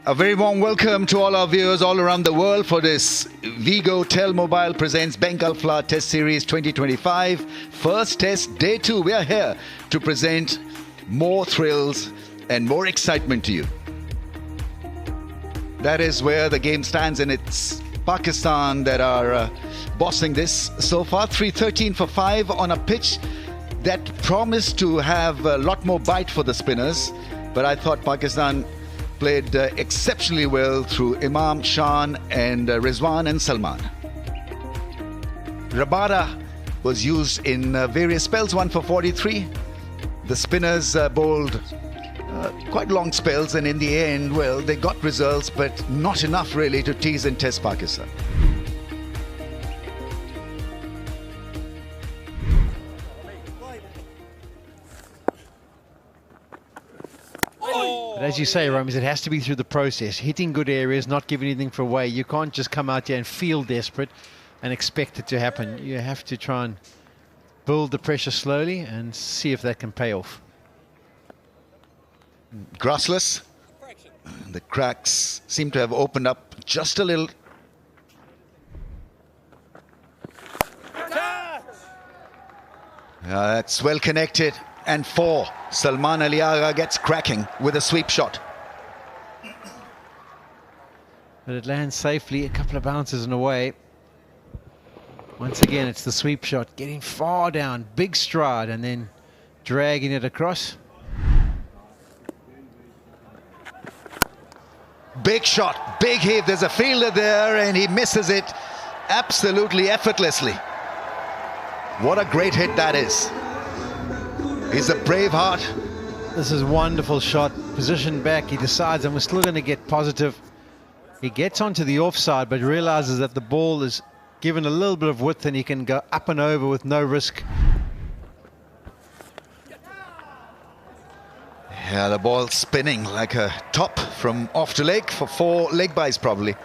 A very warm welcome to all our viewers all around the world for this Vigo Telmobile presents Bengal Flower Test Series 2025. First test, day 2. We are here to present more thrills and more excitement to you. That is where the game stands, and it's Pakistan that are bossing this so far. 3-13 for 5 on a pitch that promised to have a lot more bite for the spinners. But I thought Pakistan played exceptionally well through Imam, Shan and Rizwan and Salman. Rabada was used in various spells, 1 for 43. The spinners bowled quite long spells, and in the end, well, they got results, but not enough really to tease and test Pakistan. But as you say, Romies, it has to be through the process. Hitting good areas, not giving anything for away. You can't just come out here and feel desperate and expect it to happen. You have to try and build the pressure slowly and see if that can pay off. Grassless. The cracks seem to have opened up just a little. That's well connected. And 4. Salman Ali Agha gets cracking with a sweep shot. But it lands safely, a couple of bounces and away. Once again, it's the sweep shot, getting far down, big stride, and then dragging it across. Big shot, big heave. There's a fielder there, and he misses it absolutely effortlessly. What a great hit that is. He's a brave heart. This is a wonderful shot. Positioned back, he decides, and we're still going to get positive. He gets onto the offside, but realizes that the ball is given a little bit of width and he can go up and over with no risk. Yeah, the ball spinning like a top from off to leg for 4 leg byes probably.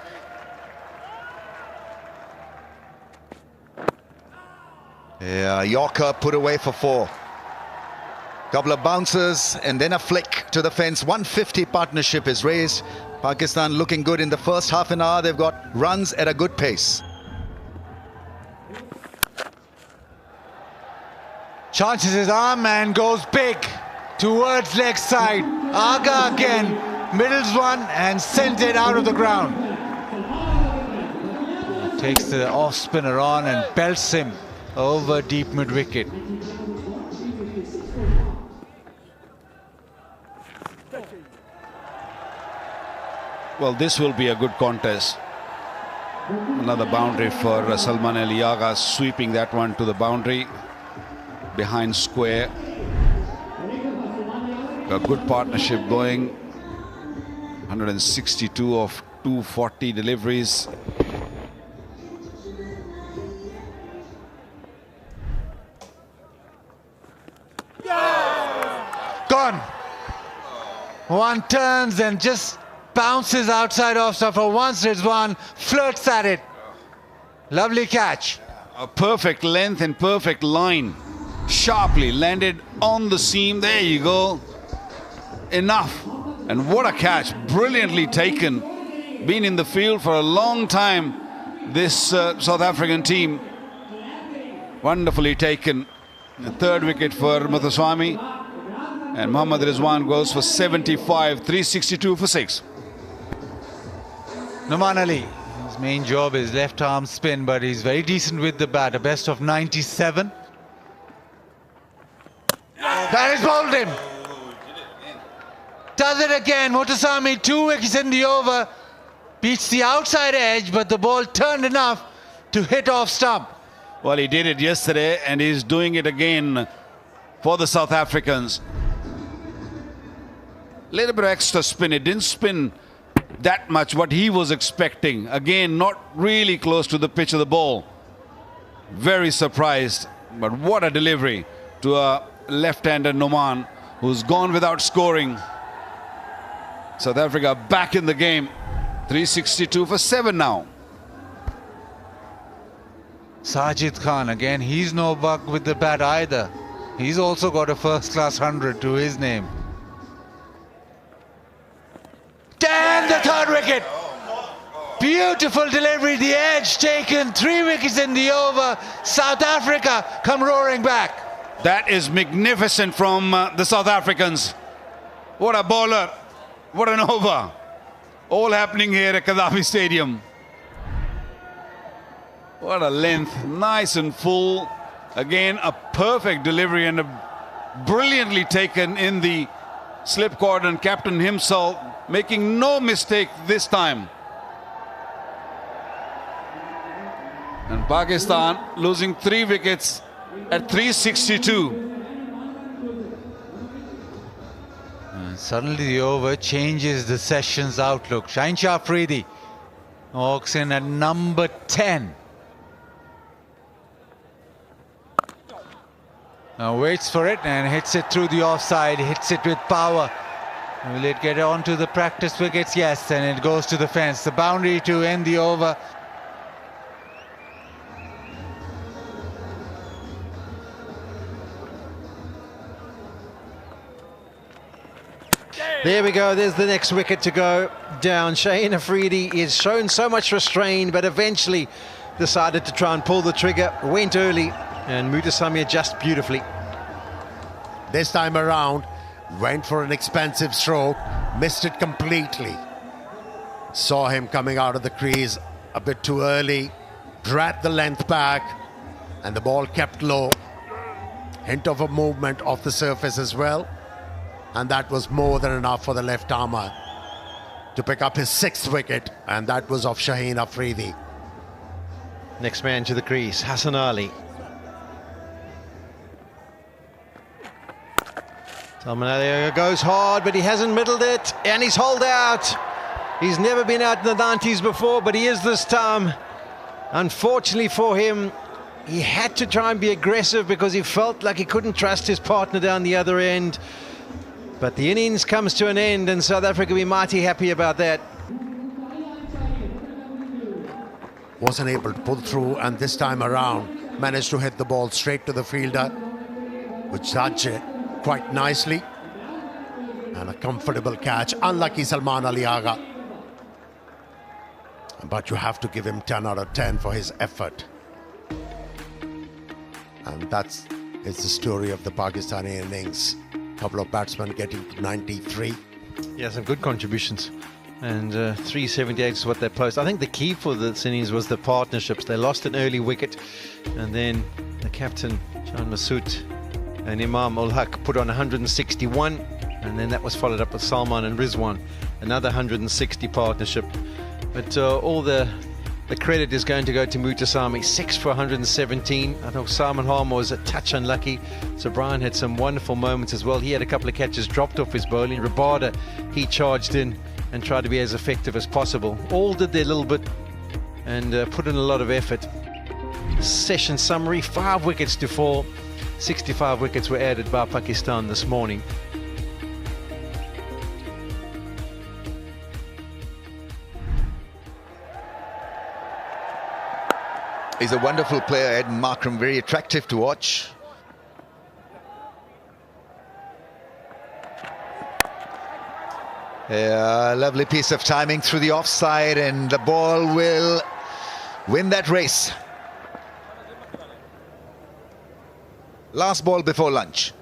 Yeah, Yorker put away for 4. Couple of bounces and then a flick to the fence. 150 partnership is raised. Pakistan looking good in the first half an hour. They've got runs at a good pace. Chances his arm and goes big towards leg side. Agha again, middles one and sends it out of the ground. Takes the off spinner on and belts him over deep mid wicket. Well, this will be a good contest. Another boundary for Salman Ali Agha, sweeping that one to the boundary behind square. A good partnership going. 162 of 240 deliveries. Gone. One turns and just bounces outside off. So for once, Rizwan flirts at it. Lovely catch. A perfect length and perfect line. Sharply landed on the seam. There you go. Enough. And what a catch. Brilliantly taken. Been in the field for a long time, this South African team. Wonderfully taken. The 3rd wicket for Muthuswamy. And Mohammad Rizwan goes for 75. 362 for 6. Nouman Ali, his main job is left arm spin, but he's very decent with the bat. A best of 97. That has bowled him. Does it again. Muthuswamy, 2 wickets in the over. Beats the outside edge, but the ball turned enough to hit off stump. Well, he did it yesterday, and he's doing it again for the South Africans. Little bit of extra spin. It didn't spin that much what he was expecting. Again, not really close to the pitch of the ball. Very surprised, but what a delivery to a left-hander Nouman, who's gone without scoring. South Africa back in the game. 362 for 7 now. Sajid Khan, again, he's no bug with the bat either. He's also got a first-class 100 to his name. And the third wicket. Beautiful delivery, the edge taken, 3 wickets in the over. South Africa come roaring back. That is magnificent from the South Africans. What a bowler. What an over. All happening here at Gaddafi Stadium. What a length. Nice and full. Again, a perfect delivery and brilliantly taken in the slip cord, and captain himself making no mistake this time. And Pakistan losing 3 wickets at 362. And suddenly the over changes the session's outlook. Shaheen Shah Afridi walks in at number 10. Now waits for it and hits it through the offside, hits it with power. Will it get onto the practice wickets? Yes, and it goes to the fence. The boundary to end the over. There we go, there's the next wicket to go down. Shaheen Afridi is shown so much restraint, but eventually decided to try and pull the trigger, went early, and Mutasamy adjusted beautifully. This time around, went for an expensive stroke, missed it completely. Saw him coming out of the crease a bit too early, dragged the length back, and the ball kept low. Hint of a movement off the surface as well. And that was more than enough for the left armer to pick up his 6th wicket, and that was off Shaheen Afridi. Next man to the crease, Hassan Ali. Salman Ali goes hard, but he hasn't middled it, and he's holed out. He's never been out in the 90s before, but he is this time. Unfortunately for him, he had to try and be aggressive because he felt like he couldn't trust his partner down the other end. But the innings comes to an end, and South Africa will be mighty happy about that. Wasn't able to pull through, and this time around managed to hit the ball straight to the fielder, which judged it quite nicely. And a comfortable catch. Unlucky Salman Ali Agha. But you have to give him 10 out of 10 for his effort. And that's the story of the Pakistani innings. Couple of batsmen getting to 93. Yeah, some good contributions. And 378 is what they post. I think the key for this innings was the partnerships. They lost an early wicket, and then the captain, Jan Masood, and Imam ul Haq put on 161, and then that was followed up with Salman and Rizwan, another 160 partnership. But all the credit is going to go to Mutasamy, 6 for 117. I think Salman Harmer was a touch unlucky. So Brian had some wonderful moments as well. He had a couple of catches dropped off his bowling. Rabada, he charged in and tried to be as effective as possible. All did their little bit and put in a lot of effort. Session summary, 5 wickets to fall. 65 wickets were added by Pakistan this morning. He's a wonderful player, Ed Markram, very attractive to watch. Yeah, lovely piece of timing through the offside, and the ball will win that race. Last ball before lunch.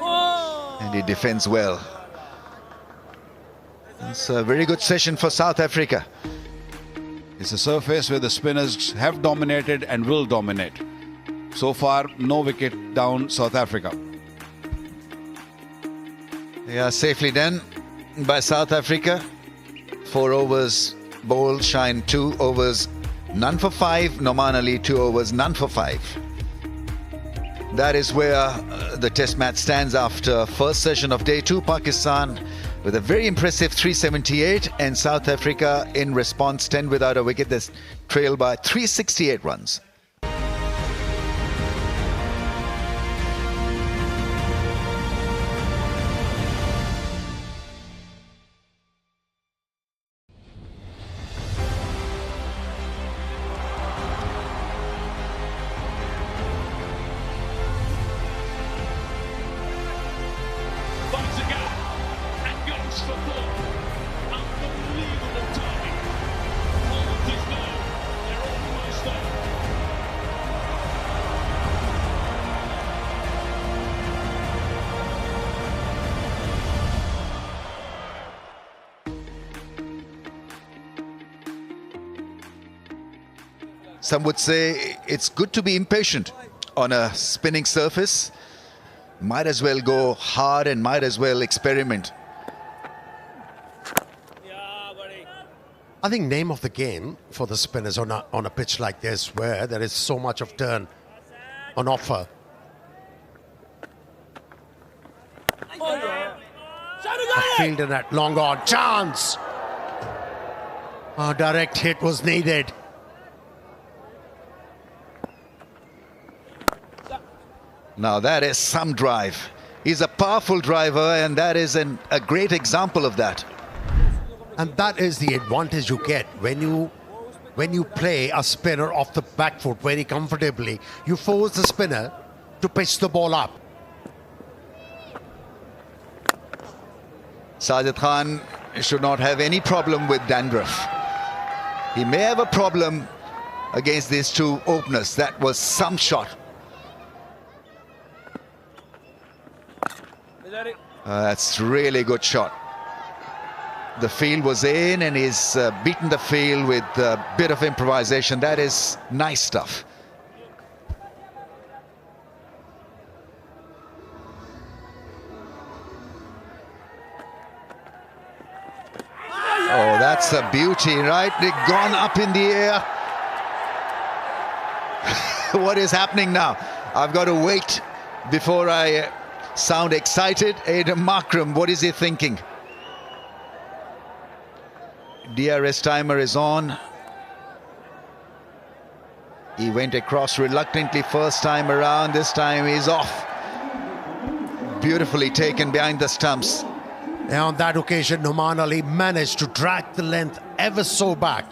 And he defends well. It's a very good session for South Africa. It's a surface where the spinners have dominated and will dominate. So far, no wicket down South Africa. Yeah, safely done by South Africa. 4 overs bowled, Shine 2 overs, none for 5. Noman Ali 2 overs, none for 5. That is where the test match stands after first session of day 2. Pakistan with a very impressive 378, and South Africa in response 10 without a wicket. That's trailed by 368 runs. Some would say it's good to be impatient on a spinning surface. Might as well go hard and might as well experiment. I think name of the game for the spinners on a pitch like this, where there is so much of turn on offer. A fielder at long on, chance! A direct hit was needed. Now that is some drive. He's a powerful driver, and that is a great example of that. And that is the advantage you get when you play a spinner off the back foot very comfortably. You force the spinner to pitch the ball up. Sajid Khan should not have any problem with dandruff. He may have a problem against these two openers. That was some shot. That's really good shot. The field was in, and he's beaten the field with a bit of improvisation. That is nice stuff. Oh, that's a beauty, right? They've gone up in the air. What is happening now? I've got to wait before I sound excited. Adam Markram, what is he thinking? DRS timer is on. He went across reluctantly first time around. This time he's off. Beautifully taken behind the stumps. And on that occasion, Noman Ali managed to drag the length ever so back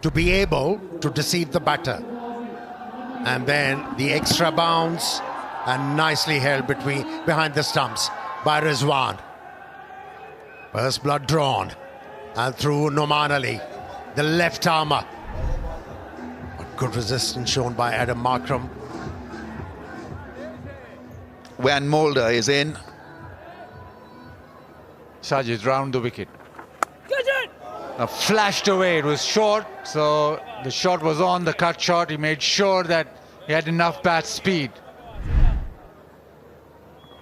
to be able to deceive the batter. And then the extra bounce, and nicely held behind the stumps by Rizwan. First blood drawn, and through Noman Ali, the left armour. Good resistance shown by Adam Markram. Van Mulder is in. Sajid round the wicket. Flashed away. It was short, so the shot was on, the cut shot. He made sure that he had enough bat speed.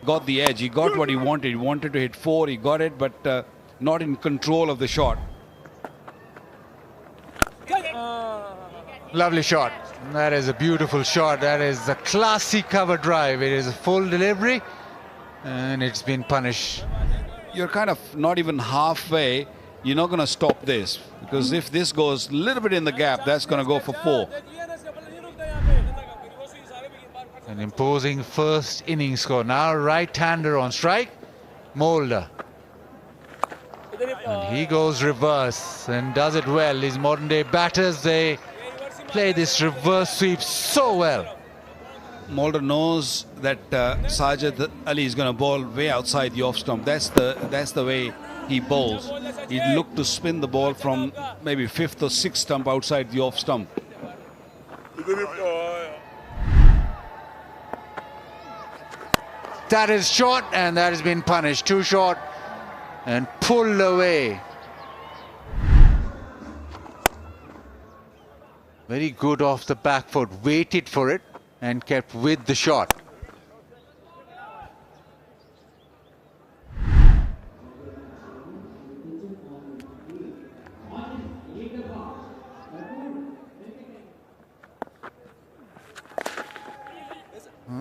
Got the edge. He got what he wanted. He wanted to hit 4. He got it, but not in control of the shot. Lovely shot. That is a beautiful shot. That is a classy cover drive. It is a full delivery, and it's been punished. You're kind of not even halfway. You're not going to stop this, because if this goes a little bit in the gap, that's going to go for 4. An imposing first innings score. Now right-hander on strike, Mulder. And he goes reverse and does it well. These modern-day batters, they play this reverse sweep so well. Mulder knows that Sajid Ali is going to bowl way outside the off stump. That's the way he bowls. He looked to spin the ball from maybe 5th or 6th stump outside the off stump. That is short, and that has been punished. Too short and pulled away. Very good off the back foot. Waited for it and kept with the shot.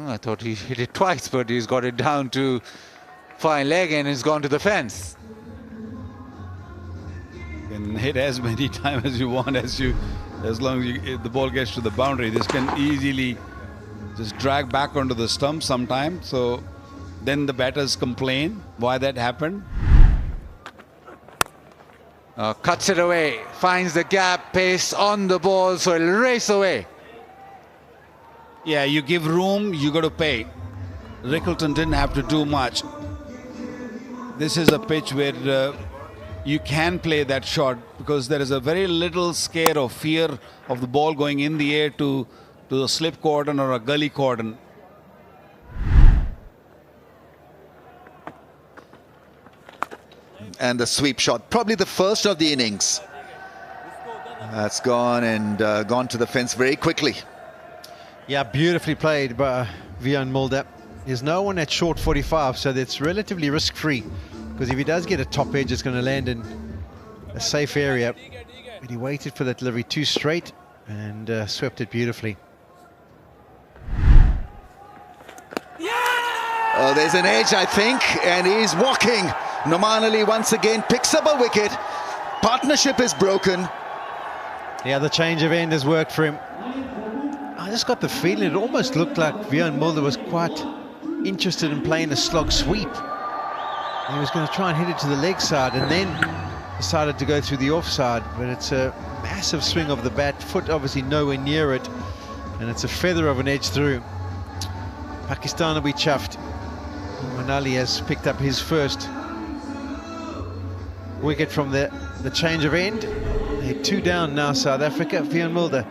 I thought he hit it twice, but he's got it down to fine leg and it's gone to the fence. You can hit as many times as you want, as long as the ball gets to the boundary. This can easily just drag back onto the stump sometime. So then the batters complain why that happened. Cuts it away, finds the gap, pace on the ball, so it'll race away. Yeah, you give room, you got to pay. Rickleton didn't have to do much. This is a pitch where you can play that shot because there is a very little scare or fear of the ball going in the air to the slip cordon or a gully cordon. And the sweep shot, probably the first of the innings. That's gone and gone to the fence very quickly. Yeah, beautifully played by Bjorn Mulder. There's no one at short 45, so that's relatively risk-free, because if he does get a top edge, it's going to land in a safe area. But he waited for that delivery too straight and swept it beautifully. Oh, there's an edge, I think, and he's walking. Noman Ali once again picks up a wicket. Partnership is broken. Yeah, the change of end has worked for him. I just got the feeling it almost looked like Bjorn Mulder was quite interested in playing a slog sweep. He was going to try and hit it to the leg side and then decided to go through the offside, but it's a massive swing of the bat, foot obviously nowhere near it, and it's a feather of an edge through. Pakistan will be chuffed when Ali has picked up his first wicket from the change of end. They're 2 down now, South Africa. Bjorn Mulder,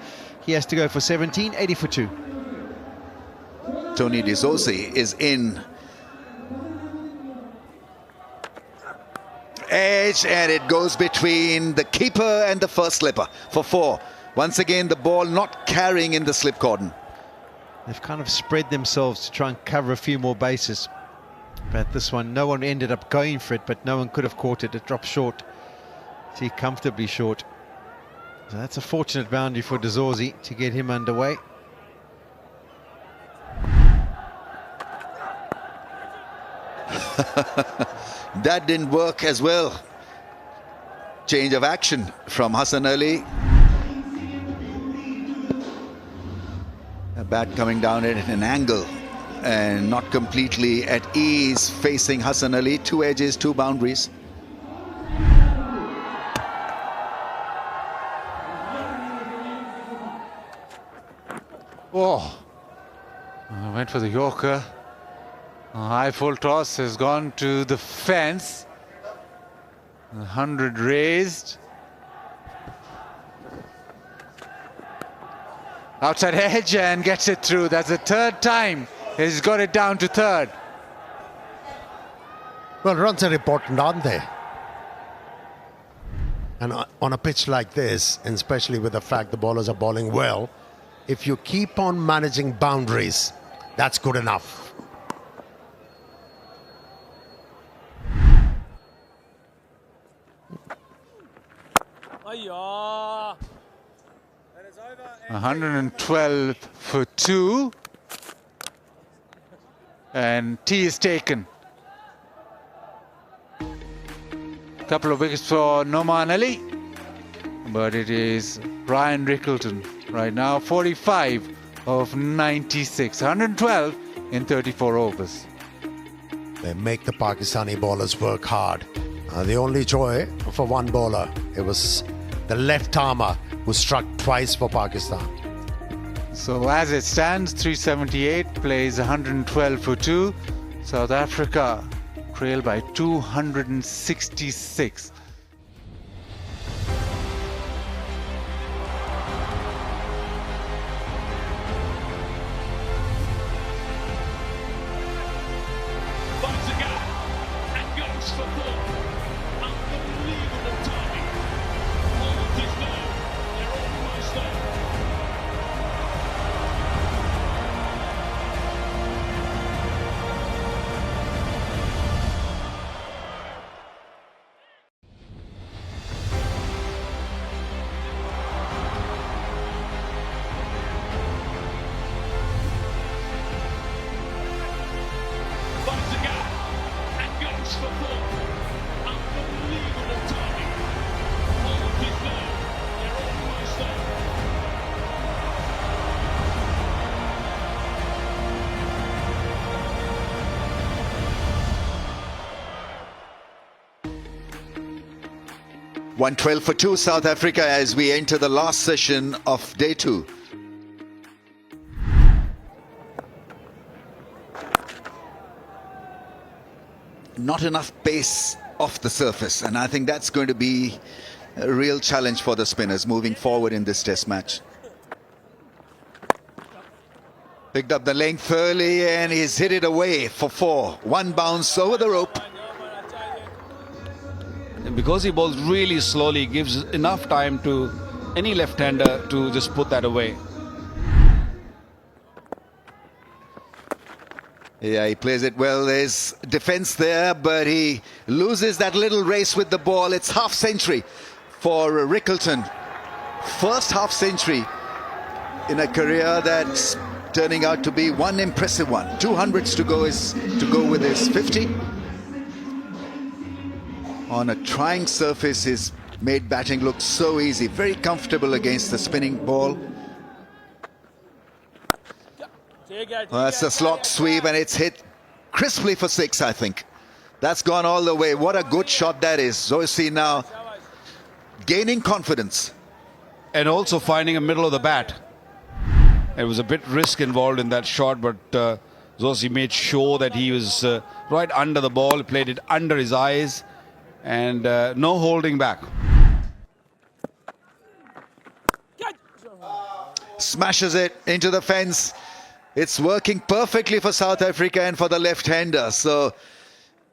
he has to go for 17, 80 for 2. Tony D'Souza is in. Edge, and it goes between the keeper and the first slipper for 4. Once again, the ball not carrying in the slip cordon. They've kind of spread themselves to try and cover a few more bases. But this one, no one ended up going for it, but no one could have caught it. It dropped short. See, comfortably short. So that's a fortunate boundary for D'Souza to get him underway. That didn't work as well. Change of action from Hassan Ali. A bat coming down at an angle and not completely at ease facing Hassan Ali. 2 edges, 2 boundaries. Oh, went for the Yorker. High full toss has gone to the fence. 100 raised. Outside edge and gets it through. That's the 3rd time he's got it down to 3rd. Well, runs are important, aren't they? And on a pitch like this, and especially with the fact the bowlers are bowling well, if you keep on managing boundaries, that's good enough. Ayya. 112 for 2. And tee is taken. Couple of wickets for Noman Ali, but it is Brian Rickleton right now, 45 of 96, 112 in 34 overs. They make the Pakistani bowlers work hard. The only joy for one bowler, it was the left armer who struck twice for Pakistan. So as it stands, 378 plays 112 for 2. South Africa trail by 266. $112 for 2, South Africa, as we enter the last session of day 2. Not enough pace off the surface, and I think that's going to be a real challenge for the spinners moving forward in this test match. Picked up the length early and he's hit it away for 4. 1 bounce over the rope. And because he bowls really slowly, gives enough time to any left-hander to just put that away. Yeah, he plays it well. There's defense there, but he loses that little race with the ball. It's half century for Rickleton. First half century in a career that's turning out to be one impressive one. 200s to go with his 50. On a trying surface, he's made batting look so easy. Very comfortable against the spinning ball. That's a slog sweep, and it's hit crisply for 6, I think. That's gone all the way. What a good shot that is. Zoysi now gaining confidence. And also finding a middle of the bat. There was a bit risk involved in that shot, but Zoysi made sure that he was right under the ball, played it under his eyes, and no holding back. Smashes it into the fence. It's working perfectly for South Africa and for the left-hander. So,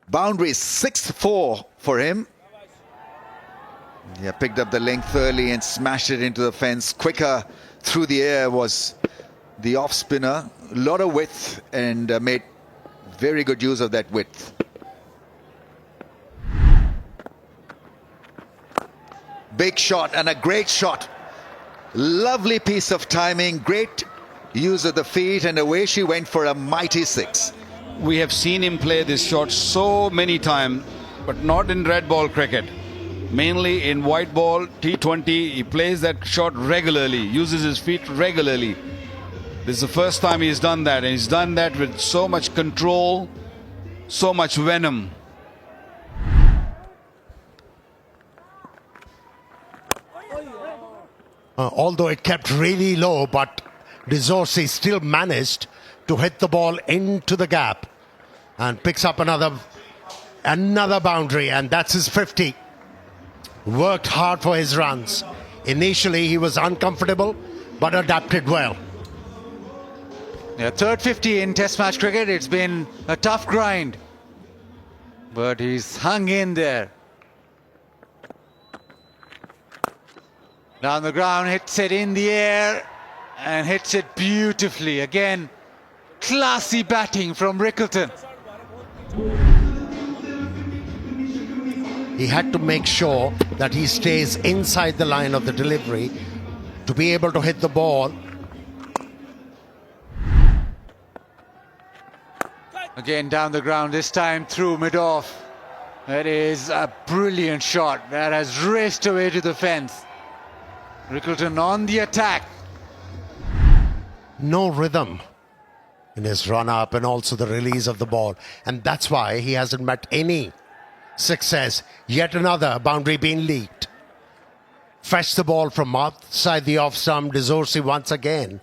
boundary 6-4 for him. Yeah, picked up the length early and smashed it into the fence. Quicker through the air was the off-spinner. A lot of width, and made very good use of that width. Big shot, and a great shot. Lovely piece of timing, great use of the feet, and away she went for a mighty 6. We have seen him play this shot so many times, but not in red ball cricket. Mainly in white ball, T20, he plays that shot regularly, uses his feet regularly. This is the first time he's done that, and he's done that with so much control, so much venom. Although it kept really low, but de Zoysi still managed to hit the ball into the gap and picks up another boundary, and that's his 50. Worked hard for his runs. Initially he was uncomfortable, but adapted well. Yeah, third 50 in Test match cricket. It's been a tough grind, but he's hung in there. Down the ground, hits it in the air and hits it beautifully. Again, classy batting from Rickleton. He had to make sure that he stays inside the line of the delivery to be able to hit the ball. Again down the ground, this time through mid-off. That is a brilliant shot that has raced away to the fence. Rickleton on the attack. No rhythm in his run-up and also the release of the ball. And that's why he hasn't met any success. Yet another boundary being leaked. Fetched the ball from outside the off-stump. De Zoysi once again.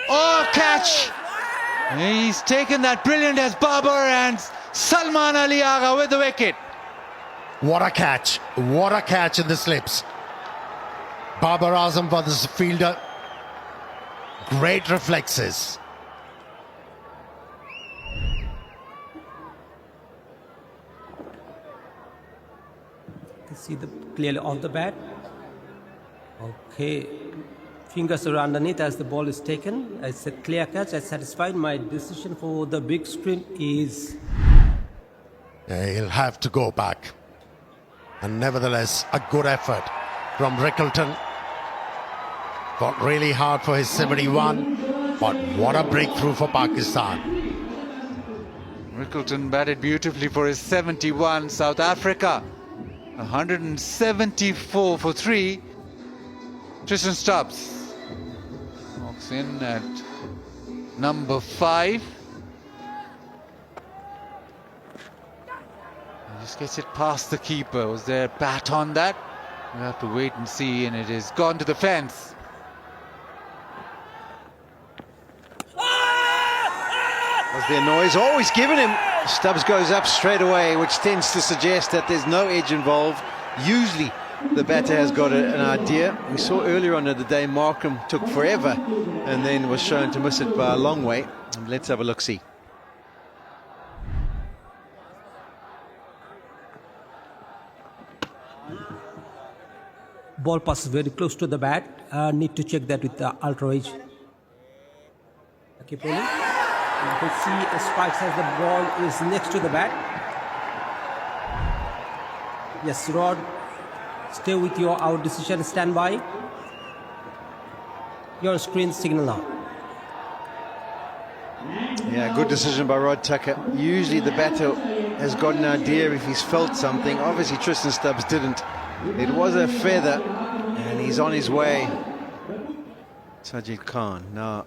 Oh, catch! He's taken that brilliant as Babar, and Salman Ali Agha with the wicket. What a catch. What a catch in the slips. Babar Azam was the fielder. Great reflexes. You can see clearly off the bat. Okay. Fingers are underneath as the ball is taken. I said clear catch. I satisfied. My decision for the big screen is... He'll have to go back. And nevertheless, a good effort from Rickleton. Fought really hard for his 71, but what a breakthrough for Pakistan. Rickleton batted beautifully for his 71. South Africa 174 for 3. Tristan Stubbs walks in at number 5. He just gets it past the keeper. Was there a bat on that? We'll have to wait and see, and it is gone to the fence. Was there noise? Always given him. Stubbs goes up straight away, which tends to suggest that there's no edge involved. Usually the batter has got an idea. We saw earlier on in the day Markham took forever and then was shown to miss it by a long way. Let's have a look-see. ball passes very close to the bat. Need to check that with the ultra edge. Okay, pulling. You can see a strike as the ball is next to the bat. Yes, Rod, stay with your out decision, stand by. Your screen signal now. Yeah, good decision by Rod Tucker. Usually the batter has got an idea if he's felt something. Obviously Tristan Stubbs didn't. It was a feather and he's on his way. Sajid Khan now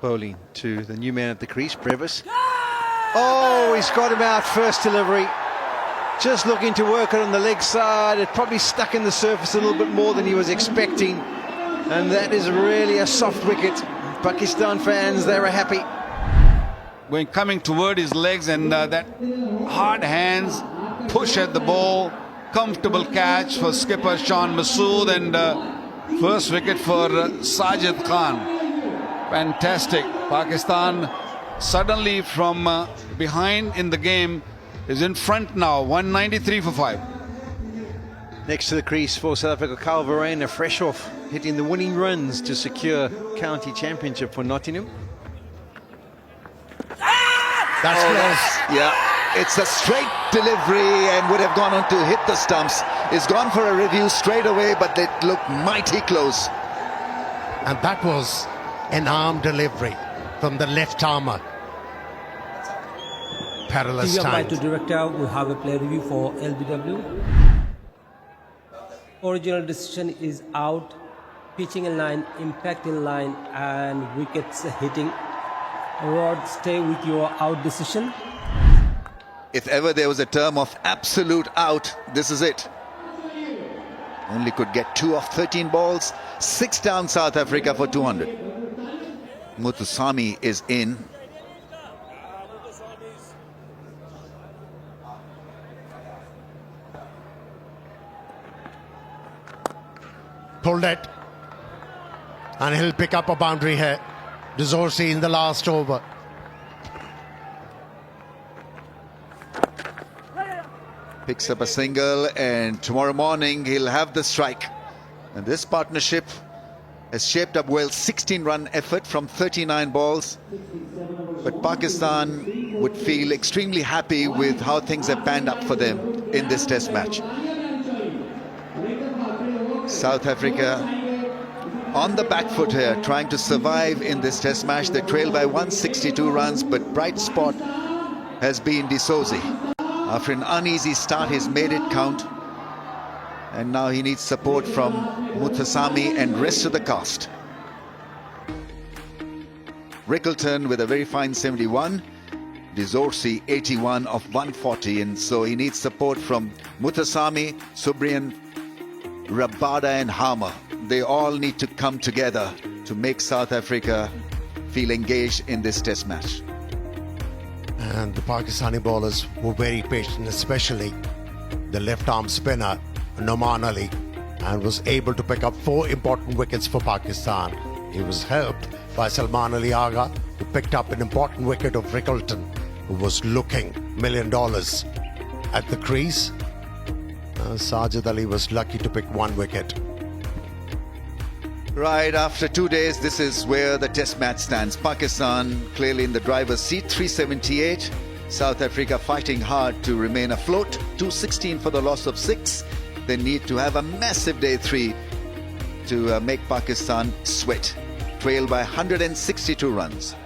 bowling to the new man at the crease, Brevis. Oh, he's got him out first delivery. Just looking to work it on the leg side. It probably stuck in the surface a little bit more than he was expecting. And that is really a soft wicket. Pakistan fans, they were happy. When coming toward his legs and that hard hands, push at the ball, comfortable catch for skipper Sean Masood and first wicket for Sajid Khan. Fantastic. Pakistan suddenly from behind in the game is in front now, 193 for 5. Next to the crease for South Africa, Kyle Verreynne, fresh off, hitting the winning runs to secure county championship for Nottingham. That's close. Yeah, it's a straight delivery and would have gone on to hit the stumps. It's gone for a review straight away, but it looked mighty close. And that was an arm delivery from the left armer. Perilous TV umpire time. to director, we have a play review for LBW. Original decision is out, pitching in line, impact in line, and wickets hitting. Rod, stay with your out decision. If ever there was a term of absolute out, this is it. Only could get 2 of 13 balls, 6 down South Africa for 200. Muthusamy is in. Pulled it. And he'll pick up a boundary here. Dezorsi in the last over. Picks up a single, and tomorrow morning he'll have the strike. And this partnership has shaped up well. 16-run effort from 39 balls. But Pakistan would feel extremely happy with how things have panned up for them in this test match. South Africa on the back foot here, trying to survive in this test match. They trail by 162 runs, but bright spot has been De Souza. After an uneasy start, he's made it count. And now he needs support from Muthusamy and rest of the cast. Rickleton with a very fine 71. Dezorsi 81 of 140. And so he needs support from Muthusamy, Subrian, Rabada and Harmer. They all need to come together to make South Africa feel engaged in this test match. And the Pakistani bowlers were very patient, especially the left-arm spinner, Noman Ali, and was able to pick up 4 important wickets for Pakistan. He was helped by Salman Ali Agha, who picked up an important wicket of Rickleton, who was looking $1 million at the crease. Sajid Ali was lucky to pick 1 wicket. Right, after 2 days, this is where the test match stands. Pakistan clearly in the driver's seat, 378. South Africa fighting hard to remain afloat, 216 for the loss of 6. They need to have a massive day 3 to make Pakistan sweat. Trail by 162 runs.